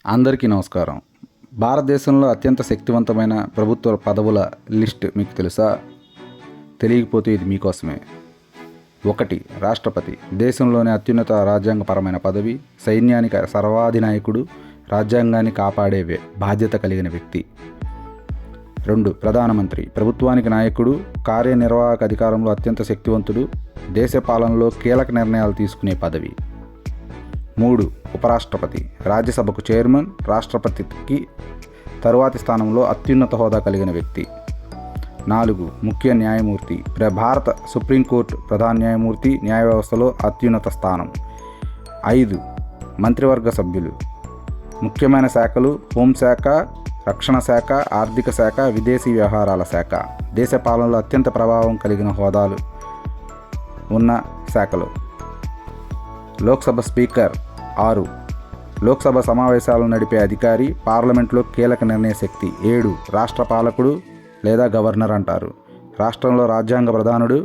అందరికీ నమస్కారం. భారతదేశంలో అత్యంత శక్తివంతమైన ప్రభుత్వ పదవుల లిస్ట్ మీకు తెలుసా? తెలియకపోతే ఇది మీకోసమే. 1. రాష్ట్రపతి. దేశంలోని అత్యున్నత రాజ్యాంగపరమైన పదవి. సైన్యానికి సర్వాధినాయకుడు. రాజ్యాంగాన్ని కాపాడే బాధ్యత కలిగిన వ్యక్తి. 2. ప్రధానమంత్రి. ప్రభుత్వానికి నాయకుడు. కార్యనిర్వాహక అధికారంలో అత్యంత శక్తివంతుడు. దేశ పాలనలో కీలక నిర్ణయాలు తీసుకునే పదవి. 3. ఉపరాష్ట్రపతి. రాజ్యసభకు చైర్మన్. రాష్ట్రపతికి తరువాతి స్థానంలో అత్యున్నత హోదా కలిగిన వ్యక్తి. 4. ముఖ్య న్యాయమూర్తి. భారత సుప్రీంకోర్టు ప్రధాన న్యాయమూర్తి. న్యాయ వ్యవస్థలో అత్యున్నత స్థానం. 5. మంత్రివర్గ సభ్యులు. ముఖ్యమైన శాఖలు: హోంశాఖ, రక్షణ శాఖ, ఆర్థిక శాఖ, విదేశీ వ్యవహారాల శాఖ. దేశ పాలనలో అత్యంత ప్రభావం కలిగిన హోదాలు ఉన్న శాఖలు. లోక్సభ స్పీకర్. 6. లోక్సభ సమావేశాలను నడిపే అధికారి. పార్లమెంట్లో కీలక నిర్ణయ శక్తి. 7. రాష్ట్ర పాలకుడు లేదా గవర్నర్ అంటారు. రాష్ట్రంలో రాజ్యాంగ ప్రధానుడు.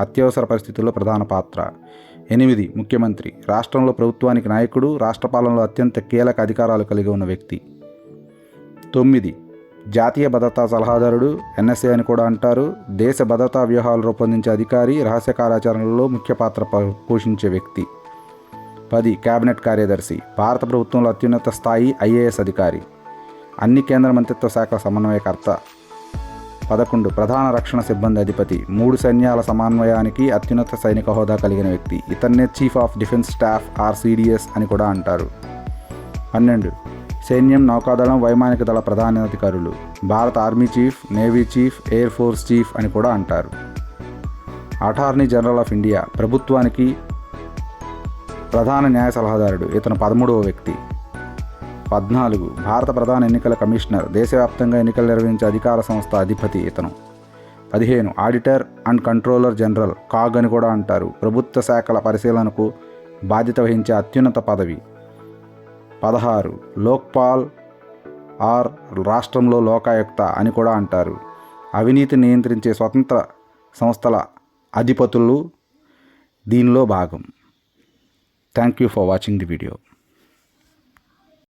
అత్యవసర పరిస్థితుల్లో ప్రధాన పాత్ర. 8. ముఖ్యమంత్రి. రాష్ట్రంలో ప్రభుత్వానికి నాయకుడు. రాష్ట్ర పాలనలో అత్యంత కీలక అధికారాలు కలిగి ఉన్న వ్యక్తి. 9. జాతీయ భద్రతా సలహాదారుడు, NSA అని కూడా అంటారు. దేశ భద్రతా వ్యూహాలు రూపొందించే అధికారి. రహస్య కార్యాచరణలో ముఖ్య పాత్ర పోషించే వ్యక్తి. 10. కేబినెట్ కార్యదర్శి. భారత ప్రభుత్వంలో అత్యున్నత స్థాయి IAS అధికారి. అన్ని కేంద్ర మంత్రిత్వ శాఖల సమన్వయకర్త. 11. ప్రధాన రక్షణ సిబ్బంది అధిపతి. 3 సైన్యాల సమన్వయానికి అత్యున్నత సైనిక హోదా కలిగిన వ్యక్తి. ఇతన్నే chief of defence staff CDS అని కూడా అంటారు. 12. సైన్యం, నౌకాదళం, వైమానిక దళ ప్రధానాధికారులు. భారత army chief, navy chief, air force chief అని కూడా అంటారు. Attorney general of India. ప్రభుత్వానికి ప్రధాన న్యాయ సలహాదారుడు. ఇతను 13వ వ్యక్తి. 14. భారత ప్రధాన ఎన్నికల కమిషనర్. దేశవ్యాప్తంగా ఎన్నికలు నిర్వహించే అధికార సంస్థ అధిపతి ఇతను. 15. Auditor and controller general. COG అని కూడా అంటారు. ప్రభుత్వ శాఖల పరిశీలనకు బాధ్యత వహించే అత్యున్నత పదవి. 16. లోక్పాల్ ఆర్ రాష్ట్రంలో లోకాయుక్త అని కూడా అంటారు. అవినీతి నియంత్రించే స్వతంత్ర సంస్థల అధిపతులు దీనిలో భాగం. Thank you for watching the video.